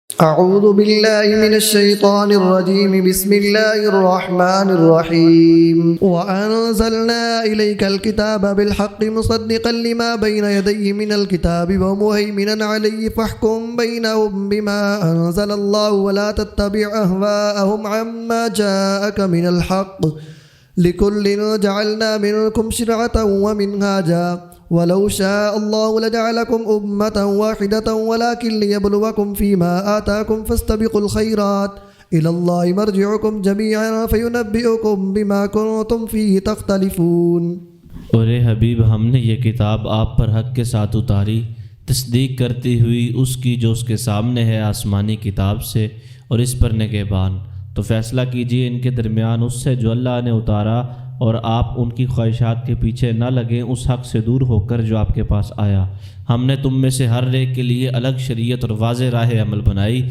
أعوذ بالله من الشيطان الرجيم بسم الله الرحمن الرحيم وأنزلنا إليك الكتاب بالحق مصدقا لما بين يديه من الكتاب ومهيمنا عليه فاحكم بينهم بما أنزل الله ولا تتبع أهواءهم عما جاءك من الحق لكل جعلنا منكم شرعة ومنهاجا ولو شاء الله لجعلكم أمة واحدة ولكن ليبلوكم فيما آتاكم فاستبقوا الخيرات إلى الله مرجعكم جميعا فينبئكم بما كنتم فيه تختلفون۔ اور اے حبیب، ہم نے یہ کتاب آپ پر حق کے ساتھ اتاری، تصدیق کرتی ہوئی اس کی جو اس کے سامنے ہے آسمانی کتاب سے، اور اس پر نگہبان۔ تو فیصلہ کیجیے ان کے درمیان اس سے جو اللہ نے اتارا، اور آپ ان کی خواہشات کے پیچھے نہ لگیں اس حق سے دور ہو کر جو آپ کے پاس آیا۔ ہم نے تم میں سے ہر ایک کے لیے الگ شریعت اور واضح راہ عمل بنائی،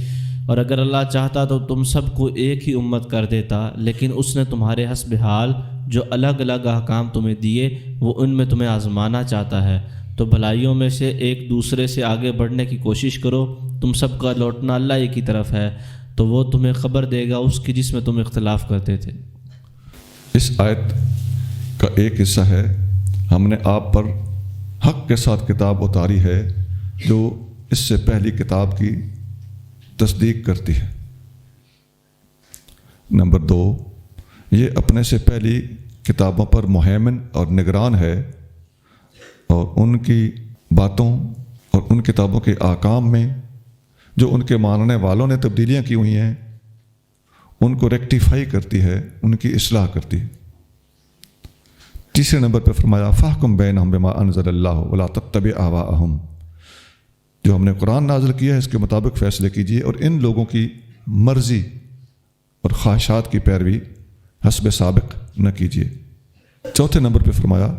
اور اگر اللہ چاہتا تو تم سب کو ایک ہی امت کر دیتا، لیکن اس نے تمہارے حسب حال جو الگ الگ احکام تمہیں دیے وہ ان میں تمہیں آزمانا چاہتا ہے۔ تو بھلائیوں میں سے ایک دوسرے سے آگے بڑھنے کی کوشش کرو، تم سب کا لوٹنا اللہ ہی کی طرف ہے، تو وہ تمہیں خبر دے گا اس کی جس میں تم اختلاف کرتے تھے۔ اس آیت کا ایک حصہ ہے، ہم نے آپ پر حق کے ساتھ کتاب اتاری ہے جو اس سے پہلی کتاب کی تصدیق کرتی ہے۔ نمبر 2، یہ اپنے سے پہلی کتابوں پر مہیمن اور نگران ہے، اور ان کی باتوں اور ان کتابوں کے احکام میں جو ان کے ماننے والوں نے تبدیلیاں کی ہوئی ہیں ان کو ریکٹیفائی کرتی ہے، ان کی اصلاح کرتی ہے۔ تیسرے نمبر پہ فرمایا فاحکم بینہم بما انزل اللہ ولا تتبع اہواءہم، جو ہم نے قرآن نازل کیا ہے اس کے مطابق فیصلے کیجیے اور ان لوگوں کی مرضی اور خواہشات کی پیروی حسب سابق نہ کیجیے۔ چوتھے نمبر پہ فرمایا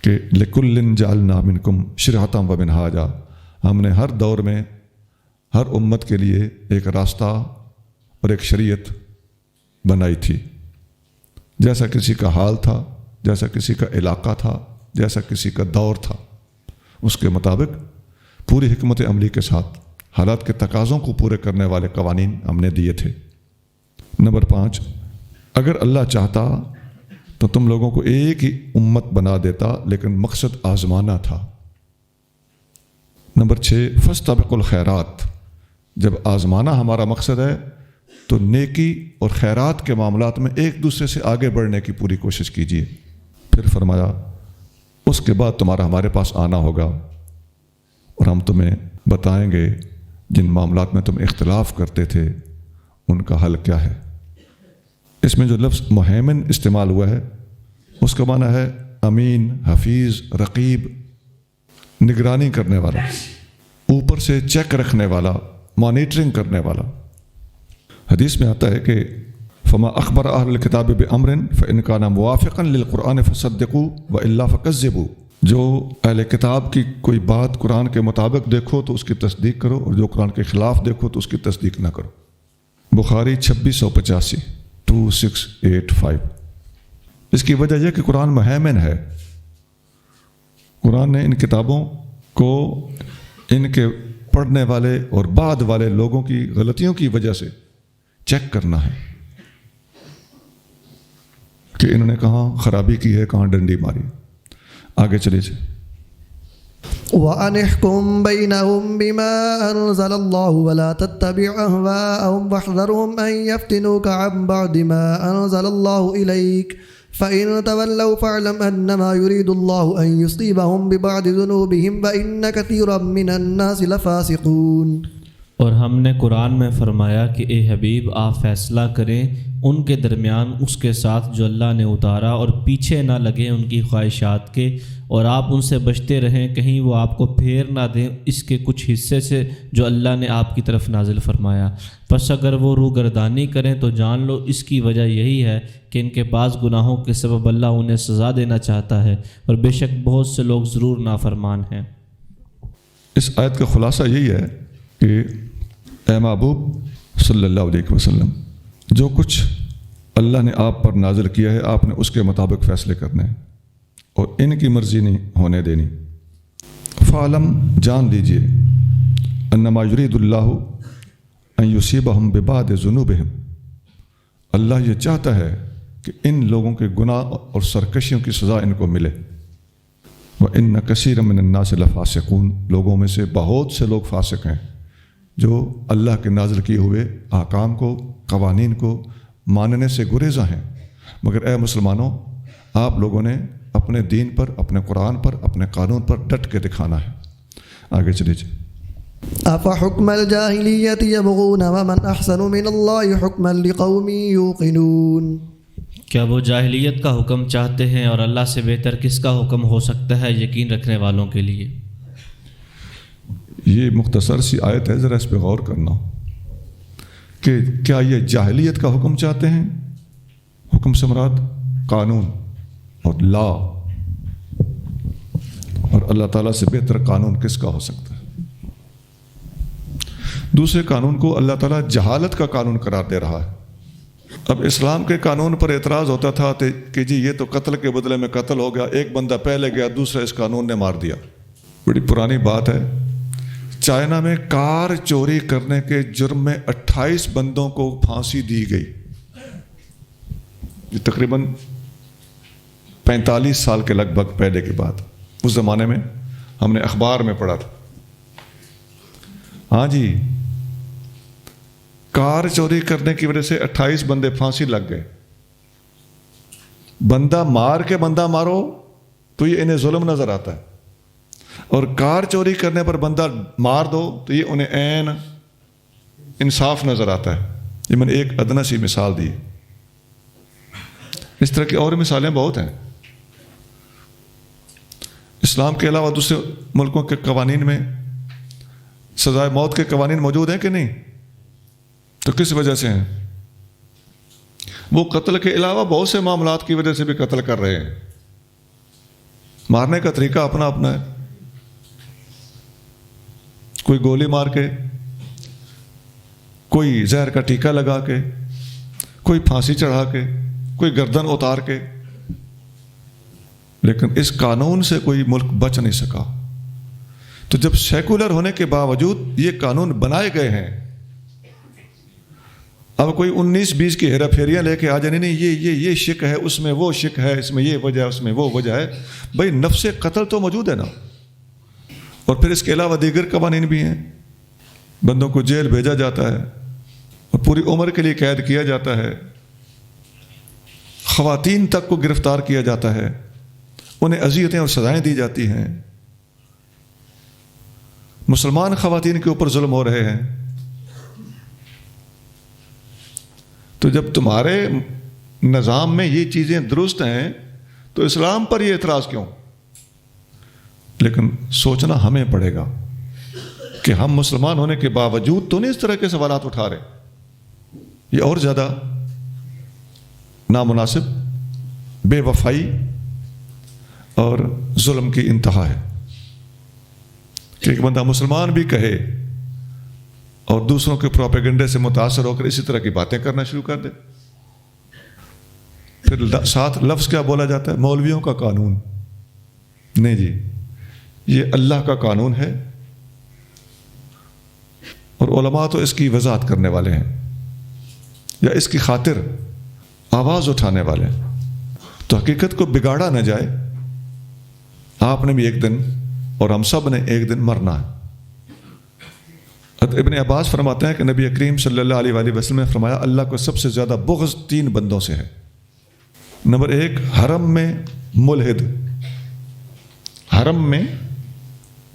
کہ لکل جعلنا منکم شرعۃ ومنہاجا، ہم نے ہر دور میں ہر امت کے لیے ایک راستہ اور ایک شریعت بنائی تھی، جیسا کسی کا حال تھا، جیسا کسی کا علاقہ تھا، جیسا کسی کا دور تھا، اس کے مطابق پوری حکمت عملی کے ساتھ حالات کے تقاضوں کو پورے کرنے والے قوانین ہم نے دیے تھے۔ نمبر 5، اگر اللہ چاہتا تو تم لوگوں کو ایک ہی امت بنا دیتا، لیکن مقصد آزمانا تھا۔ نمبر 6، فاستبقوا الخیرات، جب آزمانا ہمارا مقصد ہے تو نیکی اور خیرات کے معاملات میں ایک دوسرے سے آگے بڑھنے کی پوری کوشش کیجیے۔ پھر فرمایا اس کے بعد تمہارا ہمارے پاس آنا ہوگا اور ہم تمہیں بتائیں گے جن معاملات میں تم اختلاف کرتے تھے ان کا حل کیا ہے۔ اس میں جو لفظ مہیمن استعمال ہوا ہے اس کا معنی ہے امین، حفیظ، رقیب، نگرانی کرنے والا، اوپر سے چیک رکھنے والا، مانیٹرنگ کرنے والا۔ حدیث میں آتا ہے کہ فما اخبر اہل الکتاب بامر فان کان موافقا للقرآن فصدقوا والا فکذبوا، جو اہل کتاب کی کوئی بات قرآن کے مطابق دیکھو تو اس کی تصدیق کرو، اور جو قرآن کے خلاف دیکھو تو اس کی تصدیق نہ کرو۔ بخاری 2685 2685۔ اس کی وجہ یہ کہ قرآن مہیمن ہے، قرآن نے ان کتابوں کو ان کے پڑھنے والے اور بعد والے لوگوں کی غلطیوں کی وجہ سے چیک کرنا ہے کہ انہوں نے کہاں خرابی کی ہے، کہاں ڈنڈی ماری۔ آگے چلیے سے وَأَنِ احْكُم بَيْنَهُم بِمَا أَنزَلَ اللَّهُ وَلَا تَتَّبِعْ أَهْوَاءَهُمْ وَاحْذَرْهُمْ أَن يَفْتِنُوكَ عَن بَعْدِ مَا أَنزَلَ اللَّهُ إِلَيْكَ فَإِن تَوَلَّوْا فَاعْلَمْ أَنَّمَا يُرِيدُ اللَّهُ أَن يُصِيبَهُم بِبَعْضِ ذُنُوبِهِمْ وَإِنَّ كَثِيرًا مِّنَ النَّاسِ لَفَاسِقُونَ۔ اور ہم نے قرآن میں فرمایا کہ اے حبیب آپ فیصلہ کریں ان کے درمیان اس کے ساتھ جو اللہ نے اتارا، اور پیچھے نہ لگیں ان کی خواہشات کے، اور آپ ان سے بچتے رہیں کہیں وہ آپ کو پھیر نہ دیں اس کے کچھ حصے سے جو اللہ نے آپ کی طرف نازل فرمایا۔ پس اگر وہ روگردانی کریں تو جان لو اس کی وجہ یہی ہے کہ ان کے بعض گناہوں کے سبب اللہ انہیں سزا دینا چاہتا ہے، اور بے شک بہت سے لوگ ضرور نافرمان ہیں۔ اس آیت کا خلاصہ یہی ہے کہ اے محبوب صلی اللہ علیہ وسلم، جو کچھ اللہ نے آپ پر نازل کیا ہے آپ نے اس کے مطابق فیصلے کرنے ہیں اور ان کی مرضی نہیں ہونے دینی۔ فعلم، جان لیجئے، انما یرید اللہ، ان یصیبہم ببعض ذنوبہم، اللہ یہ چاہتا ہے کہ ان لوگوں کے گناہ اور سرکشیوں کی سزا ان کو ملے۔ وَإِنَّ كَثِيرًا مِنَ النَّاسِ لَفَاسِقُونَ، لوگوں میں سے بہت سے لوگ فاسق ہیں جو اللہ کے نازل کیے ہوئے احکام کو، قوانین کو ماننے سے گریزاں ہیں۔ مگر اے مسلمانوں، آپ لوگوں نے اپنے دین پر، اپنے قرآن پر، اپنے قانون پر ڈٹ کے دکھانا ہے۔ آگے چلیے جی۔ أفحكم الجاهلية يبغون ومن أحسن من الله حكما لقوم يوقنون، کیا وہ جاہلیت کا حکم چاہتے ہیں اور اللہ سے بہتر کس کا حکم ہو سکتا ہے یقین رکھنے والوں کے لیے؟ یہ مختصر سی آیت ہے، ذرا اس پہ غور کرنا کہ کیا یہ جاہلیت کا حکم چاہتے ہیں؟ حکم سے مراد قانون اور لا، اور اللہ تعالیٰ سے بہتر قانون کس کا ہو سکتا ہے؟ دوسرے قانون کو اللہ تعالیٰ جہالت کا قانون قرار دے رہا ہے۔ اب اسلام کے قانون پر اعتراض ہوتا تھا کہ جی یہ تو قتل کے بدلے میں قتل ہو گیا، ایک بندہ پہلے گیا، دوسرا اس قانون نے مار دیا۔ بڑی پرانی بات ہے، چائنا میں کار چوری کرنے کے جرم میں 28 بندوں کو پھانسی دی گئی۔ یہ تقریباً 45 سال کے لگ بھگ پہلے کی بات، اس زمانے میں ہم نے اخبار میں پڑھا تھا۔ ہاں جی، کار چوری کرنے کی وجہ سے 28 بندے پھانسی لگ گئے۔ بندہ مار کے بندہ مارو تو یہ انہیں ظلم نظر آتا ہے، اور کار چوری کرنے پر بندہ مار دو تو یہ انہیں عین انصاف نظر آتا ہے۔ یہ میں نے ایک ادنی سی مثال دی، اس طرح کی اور مثالیں بہت ہیں۔ اسلام کے علاوہ دوسرے ملکوں کے قوانین میں سزائے موت کے قوانین موجود ہیں کہ نہیں؟ تو کس وجہ سے ہیں؟ وہ قتل کے علاوہ بہت سے معاملات کی وجہ سے بھی قتل کر رہے ہیں۔ مارنے کا طریقہ اپنا اپنا ہے، کوئی گولی مار کے، کوئی زہر کا ٹیکہ لگا کے، کوئی پھانسی چڑھا کے، کوئی گردن اتار کے، لیکن اس قانون سے کوئی ملک بچ نہیں سکا۔ تو جب سیکولر ہونے کے باوجود یہ قانون بنائے گئے ہیں، اب کوئی 19-20 کی ہیرا پھیریاں لے کے آ جانے نہیں، یہ شک ہے، اس میں وہ شک ہے، اس میں یہ وجہ ہے، اس میں وہ وجہ ہے۔ بھائی نفس قتل تو موجود ہے نا، اور پھر اس کے علاوہ دیگر قوانین بھی ہیں۔ بندوں کو جیل بھیجا جاتا ہے اور پوری عمر کے لیے قید کیا جاتا ہے، خواتین تک کو گرفتار کیا جاتا ہے، انہیں اذیتیں اور سزائیں دی جاتی ہیں، مسلمان خواتین کے اوپر ظلم ہو رہے ہیں۔ تو جب تمہارے نظام میں یہ چیزیں درست ہیں تو اسلام پر یہ اعتراض کیوں؟ لیکن سوچنا ہمیں پڑے گا کہ ہم مسلمان ہونے کے باوجود تو نہیں اس طرح کے سوالات اٹھا رہے۔ یہ اور زیادہ نامناسب، بے وفائی اور ظلم کی انتہا ہے کہ ایک بندہ مسلمان بھی کہے اور دوسروں کے پروپیگنڈے سے متاثر ہو کر اسی طرح کی باتیں کرنا شروع کر دے۔ پھر ساتھ لفظ کیا بولا جاتا ہے؟ مولویوں کا قانون۔ نہیں جی، یہ اللہ کا قانون ہے، اور علماء تو اس کی وضاحت کرنے والے ہیں یا اس کی خاطر آواز اٹھانے والے ہیں، تو حقیقت کو بگاڑا نہ جائے۔ آپ نے بھی ایک دن اور ہم سب نے ایک دن مرنا ہے۔ ابن عباس فرماتے ہیں کہ نبی کریم صلی اللہ علیہ وآلہ وسلم نے فرمایا اللہ کو سب سے زیادہ بغض 3 بندوں سے ہے۔ نمبر 1، حرم میں ملحد۔ حرم میں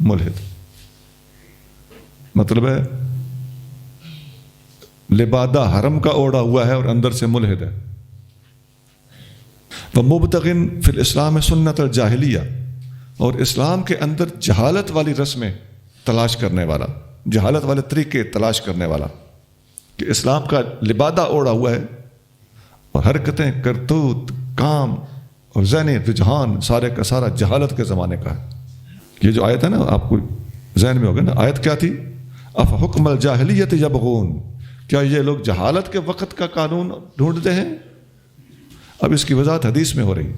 ملحد مطلب ہے لبادہ حرم کا اوڑھا ہوا ہے اور اندر سے ملحد ہے۔ وَمُبْتَغٍ فِي الْإِسْلَامِ سُنَّةَ الْجَاهِلِيَّةِ، اور اسلام کے اندر جہالت والی رسمیں تلاش کرنے والا، جہالت والے طریقے تلاش کرنے والا، کہ اسلام کا لبادہ اوڑھا ہوا ہے اور حرکتیں، کرتوت، کام اور ذہنی رجحان سارے کا سارا جہالت کے زمانے کا ہے۔ یہ جو آیت ہے نا، آپ کو ذہن میں ہوگا نا، آیت کیا تھی؟ افحکم الجاہلیت یبغون، کیا یہ لوگ جہالت کے وقت کا قانون ڈھونڈتے ہیں؟ اب اس کی وضاحت حدیث میں ہو رہی۔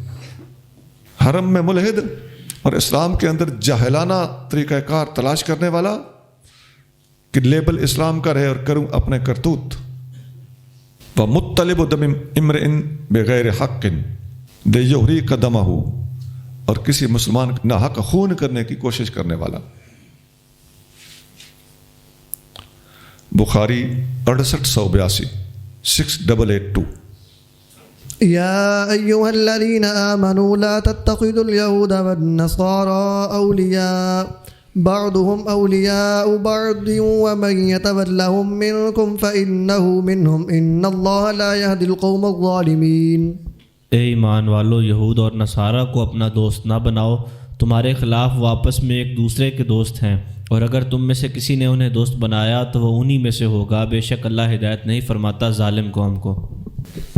حرم میں ملحد اور اسلام کے اندر جاہلانہ طریقہ کار تلاش کرنے والا، کہ لیبل اسلام کا رہے اور کروں اپنے کرتوت. وَمُطَّلِبُ دَمِ امْرِئٍ بِغَيْرِ حَقٍ لِيُحْرِقَ دَمَهُ، اور کسی مسلمان نہ حق خون کرنے کی کوشش کرنے والا. بخاری 6882 6882. يا أيها الذين آمنوا لا تتخذوا اليهود والنصارى أولياء بعضهم أولياء بعض ومن يتولهم منكم فإنه منهم إن الله لا يهدي القوم الظالمين. اے ایمان والو، یہود اور نصارہ کو اپنا دوست نہ بناؤ، تمہارے خلاف وہ آپس میں ایک دوسرے کے دوست ہیں، اور اگر تم میں سے کسی نے انہیں دوست بنایا تو وہ انہی میں سے ہوگا، بے شک اللہ ہدایت نہیں فرماتا ظالم قوم کو.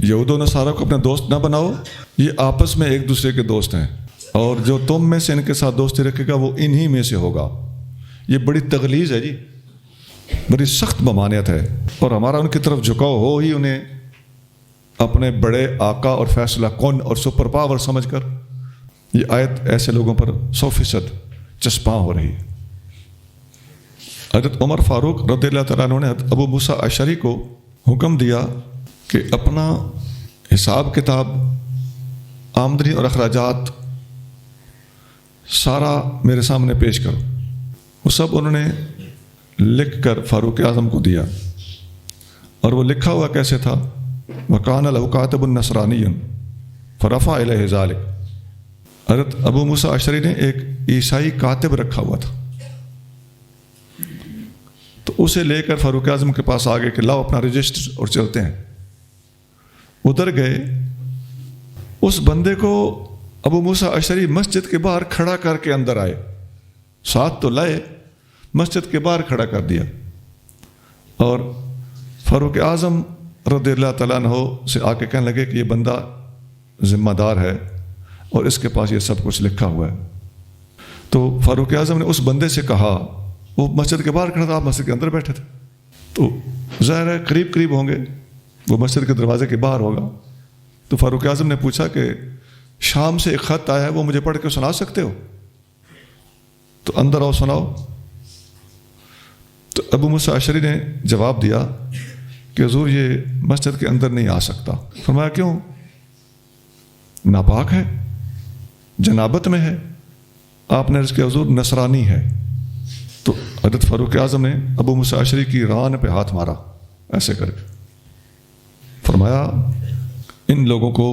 یہود و نصارہ کو اپنا دوست نہ بناؤ، یہ آپس میں ایک دوسرے کے دوست ہیں، اور جو تم میں سے ان کے ساتھ دوستی رکھے گا وہ انہی میں سے ہوگا. یہ بڑی تغلیظ ہے جی، بڑی سخت ممانعت ہے، اور ہمارا ان کی طرف جھکاؤ ہو ہی انہیں اپنے بڑے آقا اور فیصلہ کن اور سپر پاور سمجھ کر. یہ آیت ایسے لوگوں پر 100% چسپاں ہو رہی ہے. حضرت عمر فاروق رضی اللہ تعالیٰ عنہ نے حضرت ابو موسیٰ اشعری کو حکم دیا کہ اپنا حساب کتاب، آمدنی اور اخراجات سارا میرے سامنے پیش کرو. وہ سب انہوں نے لکھ کر فاروق اعظم کو دیا، اور وہ لکھا ہوا کیسے تھا؟ وَكَانَ لَهُ كَاتِبٌ نَصْرَانِيٌّ فَرَفَعَ إِلَيْهِ ذَلِكَ. حضرت ابو موسیٰ اشعری نے ایک عیسائی کاتب رکھا ہوا تھا، تو اسے لے کر فاروق اعظم کے پاس آگے کہ لاؤ اپنا رجسٹر اور چلتے ہیں. ادھر گئے، اس بندے کو ابو موسیٰ اشعری مسجد کے باہر کھڑا کر کے اندر آئے، ساتھ تو لائے، مسجد کے باہر کھڑا کر دیا، اور فاروق اعظم رضی اللہ تعالیٰ عنہ سے آ کے کہنے لگے کہ یہ بندہ ذمہ دار ہے اور اس کے پاس یہ سب کچھ لکھا ہوا ہے. تو فاروق اعظم نے اس بندے سے کہا، وہ مسجد کے باہر کھڑا تھا، آپ مسجد کے اندر بیٹھے تھے، تو ظاہر ہے قریب قریب ہوں گے، وہ مسجد کے دروازے کے باہر ہوگا. تو فاروق اعظم نے پوچھا کہ شام سے ایک خط آیا ہے، وہ مجھے پڑھ کے سنا سکتے ہو؟ تو اندر آؤ سناؤ. تو ابو موسیٰ اشعری نے جواب دیا کہ حضور یہ مسجد کے اندر نہیں آ سکتا. فرمایا کیوں؟ ناپاک ہے، جنابت میں ہے. آپ نے عرض کیا حضور نصرانی ہے. تو حضرت فاروق اعظم نے ابو موسیٰ اشعری کی ران پہ ہاتھ مارا ایسے کر کے، فرمایا ان لوگوں کو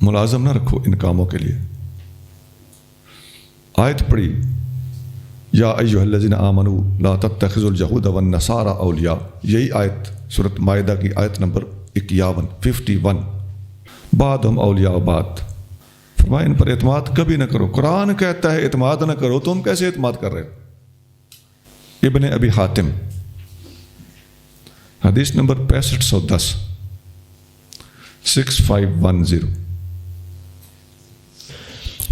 ملازم نہ رکھو ان کاموں کے لیے. آیت پڑھی، یا ایھا الذین آمنوا لا تتخذوا اليہود والنصارى اولیاء. یہی آیت سورۃ مائدہ کی آیت نمبر 51 بعضهم اولیاء بعض. فرمایا ان پر اعتماد کبھی نہ کرو. قرآن کہتا ہے اعتماد نہ کرو، تم کیسے اعتماد کر رہے ہو؟ ابن ابی حاتم حدیث نمبر 6510 6510.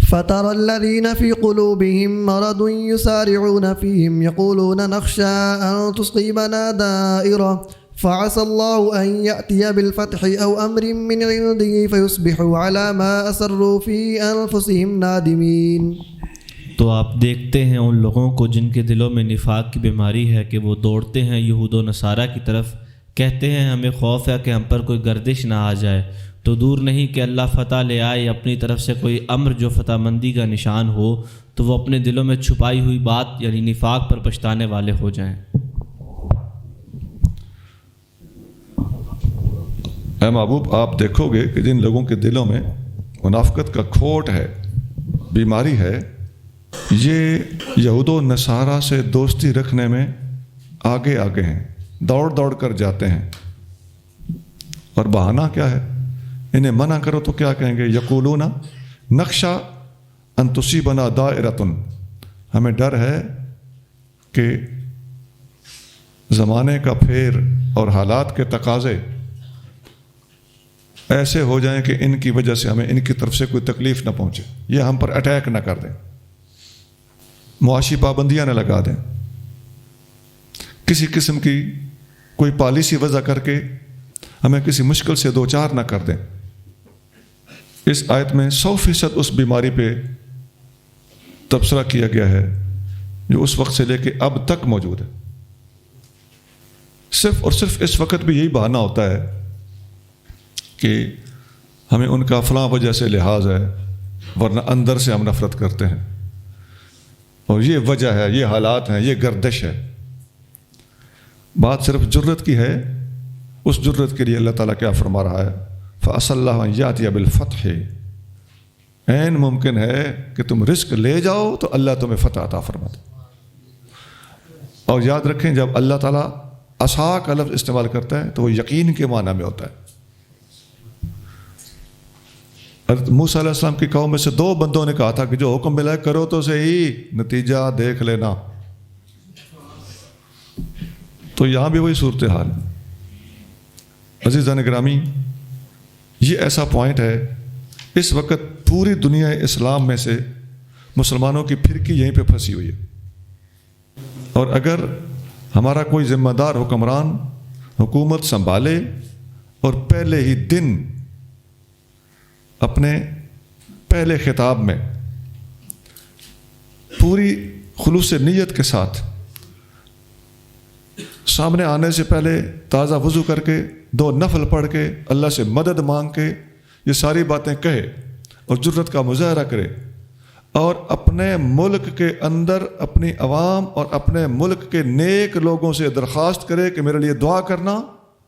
فترى الذين في قلوبهم مرض يسارعون فيهم يقولون نخشى أن تصيبنا دائرة فعسى الله أن يأتي بالفتح أو أمر من عنده فيصبحوا على ما أسروا في أنفسهم نادمين. تو آپ دیکھتے ہیں ان لوگوں کو جن کے دلوں میں نفاق کی بیماری ہے کہ وہ دوڑتے ہیں یہود و نصارہ کی طرف، کہتے ہیں ہمیں خوف ہے کہ ہم پر کوئی گردش نہ آ جائے، تو دور نہیں کہ اللہ فتح لے آئے اپنی طرف سے کوئی امر جو فتح مندی کا نشان ہو، تو وہ اپنے دلوں میں چھپائی ہوئی بات یعنی نفاق پر پچھتانے والے ہو جائیں. اے محبوب، آپ دیکھو گے کہ جن لوگوں کے دلوں میں منافقت کا کھوٹ ہے، بیماری ہے، یہ یہود و نصارہ سے دوستی رکھنے میں آگے آگے ہیں، دوڑ دوڑ کر جاتے ہیں. اور بہانہ کیا ہے؟ انہیں منع کرو تو کیا کہیں گے؟ یقولون نخشى ان تصیبنا دائرۃ. ہمیں ڈر ہے کہ زمانے کا پھیر اور حالات کے تقاضے ایسے ہو جائیں کہ ان کی وجہ سے ہمیں ان کی طرف سے کوئی تکلیف نہ پہنچے، یہ ہم پر اٹیک نہ کر دیں، معاشی پابندیاں نہ لگا دیں، کسی قسم کی کوئی پالیسی وضع کر کے ہمیں کسی مشکل سے دوچار نہ کر دیں. اس آیت میں 100% اس بیماری پہ تبصرہ کیا گیا ہے جو اس وقت سے لے کے اب تک موجود ہے. صرف اور صرف اس وقت بھی یہی بہانہ ہوتا ہے کہ ہمیں ان کا فلاں وجہ سے لحاظ ہے، ورنہ اندر سے ہم نفرت کرتے ہیں، اور یہ وجہ ہے، یہ حالات ہیں، یہ گردش ہے۔ بات صرف جرت کی ہے۔ اس جرت کے لیے اللہ تعالیٰ کیا فرما رہا ہے؟ فَأَسَى اللَّهُ أَن يَأْتِيَ بِالْفَتْحِ، عین ممکن ہے کہ تم رزق لے جاؤ تو اللہ تمہیں فتح عطا فرما دے۔ اور یاد رکھیں، جب اللہ تعالیٰ عصا کا لفظ استعمال کرتا ہے تو وہ یقین کے معنی میں ہوتا ہے۔ حضرت موسیٰ علیہ السلام کی قوم میں سے 2 بندوں نے کہا تھا کہ جو حکم ملا ہے کرو تو صحیح، نتیجہ دیکھ لینا۔ تو یہاں بھی وہی صورتحال ہے۔ عزیزان گرامی، یہ ایسا پوائنٹ ہے، اس وقت پوری دنیا اسلام میں سے مسلمانوں کی پھرکی یہیں پہ پھنسی ہوئی ہے، اور اگر ہمارا کوئی ذمہ دار حکمران حکومت سنبھالے اور پہلے ہی دن اپنے پہلے خطاب میں پوری خلوص نیت کے ساتھ سامنے آنے سے پہلے تازہ وضو کر کے 2 نفل پڑھ کے اللہ سے مدد مانگ کے یہ ساری باتیں کہے اور جرت کا مظاہرہ کرے، اور اپنے ملک کے اندر اپنی عوام اور اپنے ملک کے نیک لوگوں سے درخواست کرے کہ میرے لیے دعا کرنا،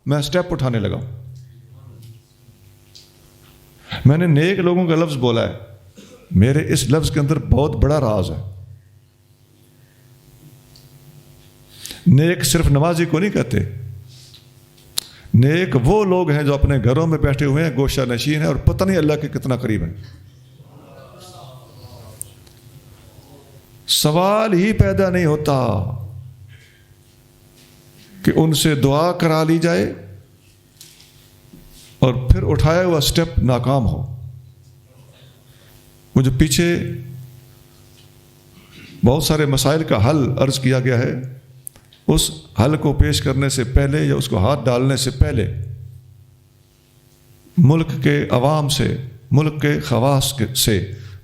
میں سٹیپ اٹھانے لگا ہوں۔ میں نے نیک لوگوں کا لفظ بولا ہے، میرے اس لفظ کے اندر بہت بڑا راز ہے۔ نیک صرف نمازی کو نہیں کہتے، نیک وہ لوگ ہیں جو اپنے گھروں میں بیٹھے ہوئے ہیں، گوشہ نشین ہیں، اور پتہ نہیں اللہ کے کتنا قریب ہیں۔ سوال ہی پیدا نہیں ہوتا کہ ان سے دعا کرا لی جائے اور پھر اٹھایا ہوا سٹیپ ناکام ہو۔ وہ جو پیچھے بہت سارے مسائل کا حل عرض کیا گیا ہے، اس حل کو پیش کرنے سے پہلے یا اس کو ہاتھ ڈالنے سے پہلے ملک کے عوام سے، ملک کے خواص سے،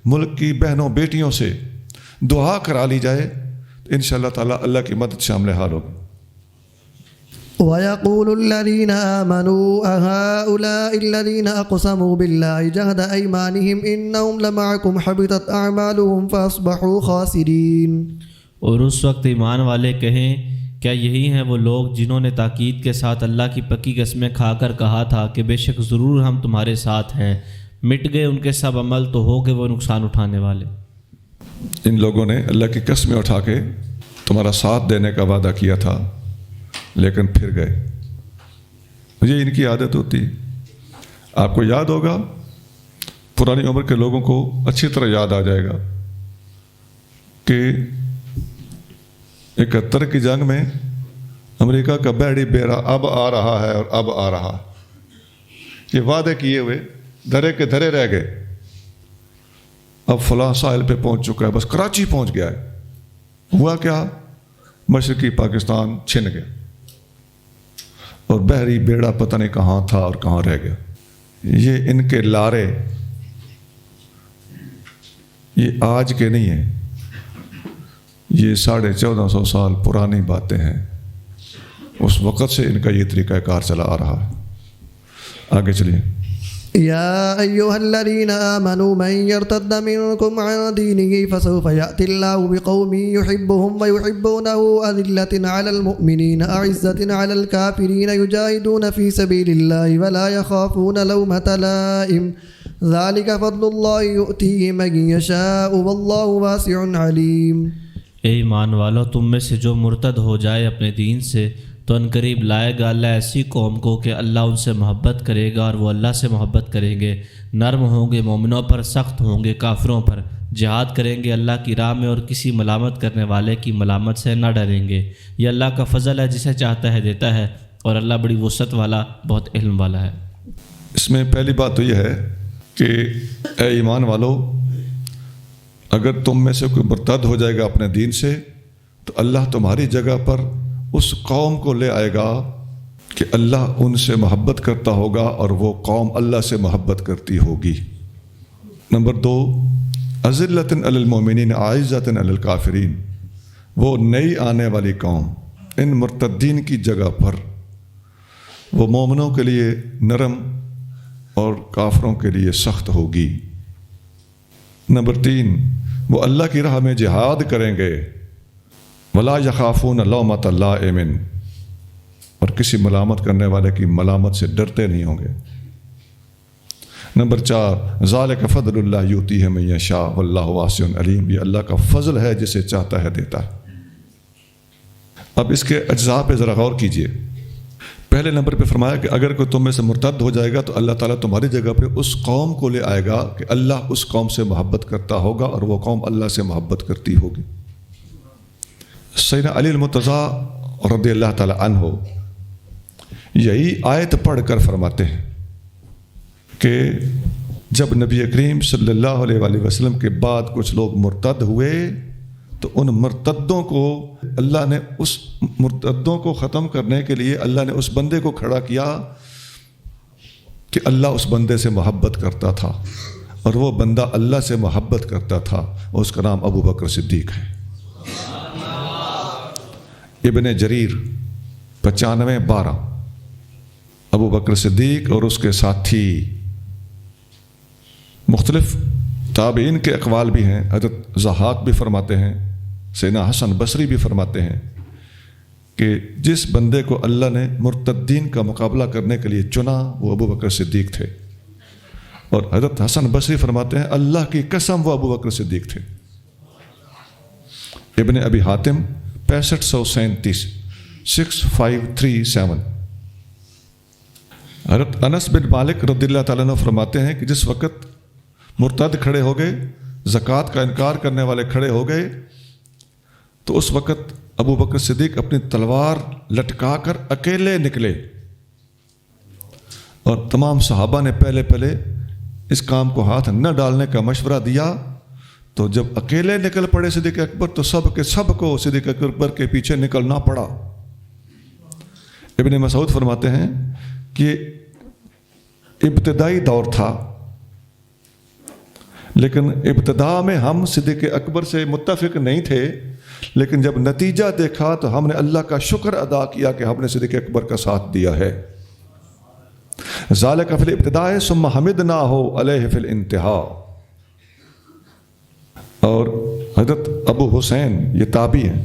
ملک کی بہنوں بیٹیوں سے دعا کرا لی جائے تو انشاءاللہ تعالیٰ اللہ کی مدد شامل حال ہوگی۔ وَيَقُولُ الَّذِينَ آمَنُوا أَهَؤُلَاءِ الَّذِينَ أَقْسَمُوا بِاللَّهِ جَهْدَ أَيْمَانِهِمْ إِنَّهُمْ لَمَعَكُمْ حَبِطَتْ أَعْمَالُهُمْ فَأَصْبَحُوا خَاسِرِينَ۔ اور اس وقت ایمان والے کہیں، کیا یہی ہیں وہ لوگ جنہوں نے تاکید کے ساتھ اللہ کی پکی قسمیں کھا کر کہا تھا کہ بے شک ضرور ہم تمہارے ساتھ ہیں، مٹ گئے ان کے سب عمل تو ہو گئے وہ نقصان اٹھانے والے۔ ان لوگوں نے اللہ کی قسمیں اٹھا کے تمہارا ساتھ دینے کا وعدہ کیا تھا، لیکن پھر گئے۔ یہ ان کی عادت ہوتی۔ آپ کو یاد ہوگا، پرانی عمر کے لوگوں کو اچھی طرح یاد آ جائے گا کہ 71 کی جنگ میں امریکہ کا بحری بیڑا اب آ رہا ہے اور اب آ رہا ہے۔ یہ وعدے کیے ہوئے دھرے کے دھرے رہ گئے، اب فلاں ساحل پہ پہنچ چکا ہے، بس کراچی پہنچ گیا ہے۔ ہوا کیا؟ مشرقی پاکستان چھن گیا اور بحری بیڑا پتہ نہیں کہاں تھا اور کہاں رہ گیا۔ یہ ان کے لارے یہ آج کے نہیں ہیں، یہ 1450 سال پرانی باتیں ہیں۔ اس وقت سے ان کا یہ طریقہ کار چلا آ رہا ہے۔ آگے چلیے۔ يا أيها الذين آمنوا من يرتد منكم عن دينه فسوف يأتي الله بقوم يحبهم ويحبونه أذلة على المؤمنين أعزة على الكافرين يجاهدون في سبيل الله ولا يخافون لومة لائم ذلك فضل الله يؤتيه من يشاء والله واسع عليم۔ اے ایمان والو، تم میں سے جو مرتد ہو جائے اپنے دین سے تو ان قریب لائے گا اللہ ایسی قوم کو کہ اللہ ان سے محبت کرے گا اور وہ اللہ سے محبت کریں گے، نرم ہوں گے مومنوں پر، سخت ہوں گے کافروں پر، جہاد کریں گے اللہ کی راہ میں اور کسی ملامت کرنے والے کی ملامت سے نہ ڈریں گے۔ یہ اللہ کا فضل ہے، جسے چاہتا ہے دیتا ہے، اور اللہ بڑی وسعت والا، بہت علم والا ہے۔ اس میں پہلی بات تو یہ ہے کہ اے ایمان والو، اگر تم میں سے کوئی مرتد ہو جائے گا اپنے دین سے تو اللہ تمہاری جگہ پر اس قوم کو لے آئے گا کہ اللہ ان سے محبت کرتا ہوگا اور وہ قوم اللہ سے محبت کرتی ہوگی۔ نمبر 2، اذلۃ علی المؤمنین اعزۃ علی الکافرین، وہ نئی آنے والی قوم ان مرتدین کی جگہ پر وہ مومنوں کے لیے نرم اور کافروں کے لیے سخت ہوگی۔ نمبر 3، وہ اللہ کی راہ میں جہاد کریں گے، ولا یخافون لومۃ لائم، اور کسی ملامت کرنے والے کی ملامت سے ڈرتے نہیں ہوں گے۔ نمبر 4، ذالک فضل اللہ یؤتیہ من یشاء واللہ واسع علیم، یہ اللہ کا فضل ہے، جسے چاہتا ہے دیتا ہے۔ اب اس کے اجزاء پہ ذرا غور کیجئے۔ پہلے نمبر پہ فرمایا کہ اگر کوئی تم میں سے مرتد ہو جائے گا تو اللہ تعالیٰ تمہاری جگہ پہ اس قوم کو لے آئے گا کہ اللہ اس قوم سے محبت کرتا ہوگا اور وہ قوم اللہ سے محبت کرتی ہوگی۔ سیدنا علی المرتضیٰ رضی اللہ تعالیٰ عنہ یہی آیت پڑھ کر فرماتے ہیں کہ جب نبی کریم صلی اللہ علیہ وآلہ وسلم کے بعد کچھ لوگ مرتد ہوئے تو ان مرتدوں کو اللہ نے اس مرتدوں کو ختم کرنے کے لیے اللہ نے اس بندے کو کھڑا کیا کہ اللہ اس بندے سے محبت کرتا تھا، اور وہ بندہ اللہ سے محبت کرتا تھا، اور اس کا نام ابو بکر صدیق ہے۔ ابن جریر 95:12، ابو بکر صدیق اور اس کے ساتھی۔ مختلف تابعین کے اقوال بھی ہیں، حضرت ضحاک بھی فرماتے ہیں، سیدنا حسن بصری بھی فرماتے ہیں کہ جس بندے کو اللہ نے مرتدین کا مقابلہ کرنے کے لیے چنا وہ ابو بکر صدیق تھے، اور حضرت حسن بصری فرماتے ہیں اللہ کی قسم وہ ابو بکر صدیق تھے۔ ابن ابی حاتم 6537 6537۔ حضرت انس بن مالک رضی اللہ تعالیٰ عنہ فرماتے ہیں کہ جس وقت مرتد کھڑے ہو گئے، زکوٰۃ کا انکار کرنے والے کھڑے ہو گئے، تو اس وقت ابو بکر صدیق اپنی تلوار لٹکا کر اکیلے نکلے، اور تمام صحابہ نے پہلے اس کام کو ہاتھ نہ ڈالنے کا مشورہ دیا، تو جب اکیلے نکل پڑے صدیق اکبر تو سب کے سب کو صدیق اکبر کے پیچھے نکلنا پڑا۔ ابن مسعود فرماتے ہیں کہ ابتدائی دور تھا، لیکن ابتدا میں ہم صدیق اکبر سے متفق نہیں تھے، لیکن جب نتیجہ دیکھا تو ہم نے اللہ کا شکر ادا کیا کہ ہم نے صدیق اکبر کا ساتھ دیا ہے۔ ذالک فی الابتداء ثم حمدناہ علیہ فی الانتہاء۔ اور حضرت ابو حسین یہ تابعی ہیں،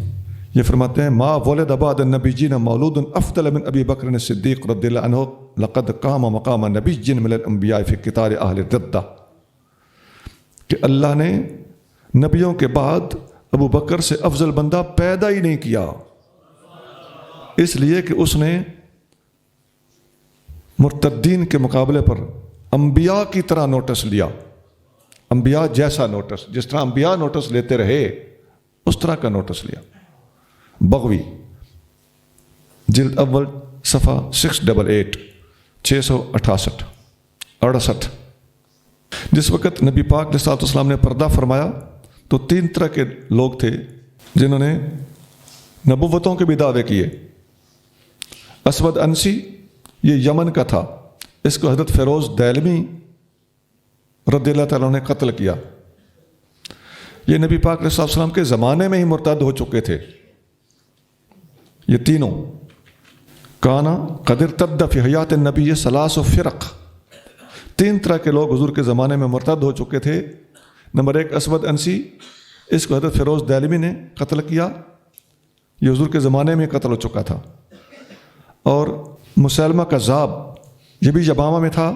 یہ فرماتے ہیں ما ولد بعد النبیین مولود افضل من ابی بکر الصدیق رضی اللہ عنہ لقد قام مقام نبی من الانبیاء فی قتال اہل الردہ، کہ اللہ نے نبیوں کے بعد ابو بکر سے افضل بندہ پیدا ہی نہیں کیا، اس لیے کہ اس نے مرتدین کے مقابلے پر انبیاء کی طرح نوٹس لیا، انبیاء جیسا نوٹس، جس طرح انبیاء نوٹس لیتے رہے اس طرح کا نوٹس لیا۔ بغوی جلد اول صفحہ 688 668 68۔ جس وقت نبی پاک علیہ الصلوۃ والسلام نے پردہ فرمایا تو 3 طرح کے لوگ تھے جنہوں نے نبوتوں کے بھی دعوے کیے۔ اسود انسی یہ یمن کا تھا، اس کو حضرت فیروز دہلوی رضی اللہ تعالیٰ نے قتل کیا۔ یہ نبی پاک علیہ الصلوۃ والسلام کے زمانے میں ہی مرتد ہو چکے تھے۔ یہ تینوں کانا قد ارتد فی حیات النبی 3 فرق، 3 طرح کے لوگ حضور کے زمانے میں مرتد ہو چکے تھے۔ نمبر 1 اسود انسی، اس کو حضرت فیروز دہلوی نے قتل کیا، یہ حضور کے زمانے میں قتل ہو چکا تھا۔ اور مسلمہ کذاب یہ بھی یمامہ میں تھا،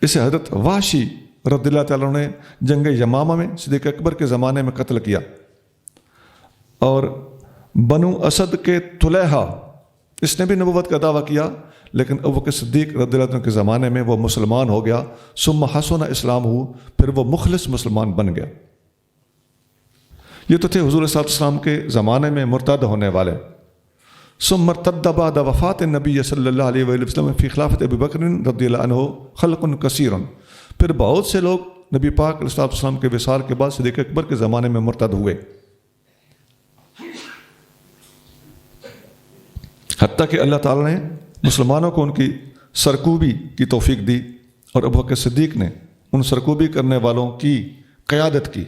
اسے حضرت وحشی رضی اللہ تعالیٰ نے جنگ یمامہ میں صدیق اکبر کے زمانے میں قتل کیا۔ اور بنو اسد کے طلیحہ، اس نے بھی نبوت کا دعویٰ کیا، لیکن ابو بکر صدیق رضی اللہ عنہ کے زمانے میں وہ مسلمان ہو گیا، ثم حسن اسلام ہو، پھر وہ مخلص مسلمان بن گیا۔ یہ تو تھے حضور صلی اللہ علیہ وسلم کے زمانے میں مرتد ہونے والے۔ ثم ارتد بعد وفات النبی صلی اللہ علیہ وآلہ وسلم فی خلافت ابی بکر رضی اللہ عنہ خلق کثیر، پھر بہت سے لوگ نبی پاک علیہ الصلوۃ والسلام کے وصال کے بعد صدیق اکبر کے زمانے میں مرتد ہوئے، حتیٰ کہ اللہ تعالیٰ نے مسلمانوں کو ان کی سرکوبی کی توفیق دی، اور ابو بکر صدیق نے ان سرکوبی کرنے والوں کی قیادت کی۔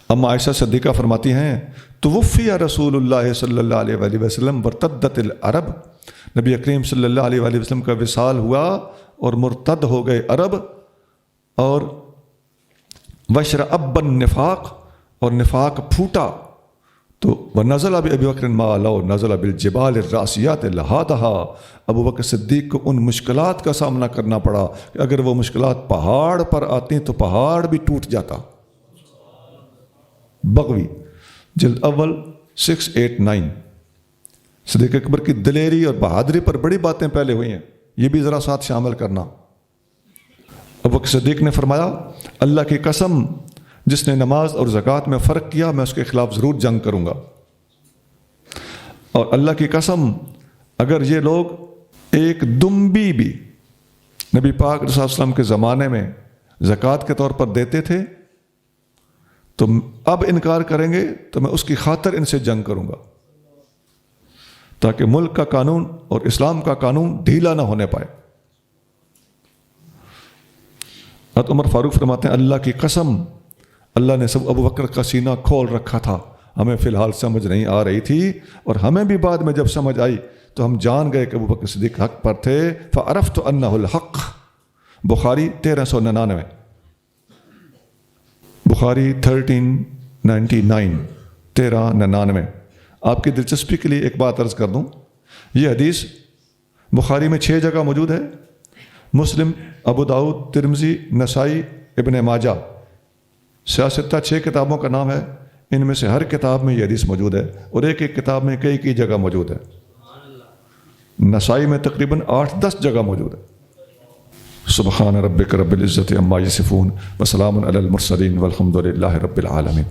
اما عائشہ صدیقہ فرماتی ہیں توفی رسول اللہ صلی اللہ علیہ وآلہ وسلم وارتدت العرب، نبی کریم صلی اللہ علیہ وآلہ وسلم کا وصال ہوا اور مرتد ہو گئے عرب، اور وشرعب النفاق، اور نفاق پھوٹا، تو وَنَزَلَ بِأَبِي بَكْرٍ مَا لَوْ نَزَلَ بِالْجِبَالِ الرَّاسِيَاتِ لَهَادَهَا، ابو بکر صدیق کو ان مشکلات کا سامنا کرنا پڑا کہ اگر وہ مشکلات پہاڑ پر آتی تو پہاڑ بھی ٹوٹ جاتا۔ بغوی جلد اول 689۔ صدیق اکبر کی دلیری اور بہادری پر بڑی باتیں پہلے ہوئی ہیں، یہ بھی ذرا ساتھ شامل کرنا۔ ابو بکر صدیق نے فرمایا اللہ کی قسم جس نے نماز اور زکوٰۃ میں فرق کیا میں اس کے خلاف ضرور جنگ کروں گا، اور اللہ کی قسم اگر یہ لوگ ایک دمبی بھی نبی پاک صلی اللہ علیہ وسلم کے زمانے میں زکوٰۃ کے طور پر دیتے تھے تو اب انکار کریں گے تو میں اس کی خاطر ان سے جنگ کروں گا، تاکہ ملک کا قانون اور اسلام کا قانون ڈھیلا نہ ہونے پائے۔ حضرت عمر فاروق فرماتے ہیں اللہ کی قسم اللہ نے سب ابو بکر کا سینہ کھول رکھا تھا، ہمیں فی الحال سمجھ نہیں آ رہی تھی، اور ہمیں بھی بعد میں جب سمجھ آئی تو ہم جان گئے کہ ابو بکر صدیق حق پر تھے۔ فعرفت انہ الحق، بخاری 1399، بخاری 1399 1399۔ آپ کی دلچسپی کے لیے ایک بات عرض کر دوں، یہ حدیث بخاری میں 6 جگہ موجود ہے، مسلم، ابو داؤد، ترمذی، نسائی، ابن ماجہ، سیاستہ 6 کتابوں کا نام ہے، ان میں سے ہر کتاب میں یہ حدیث موجود ہے، اور ایک ایک کتاب میں کئی جگہ موجود ہے۔ نسائی میں تقریباً 8-10 جگہ موجود ہے۔ سبحان ربک رب العزت عما یصفون وسلام علی المرسلین والحمد للہ رب العالمین۔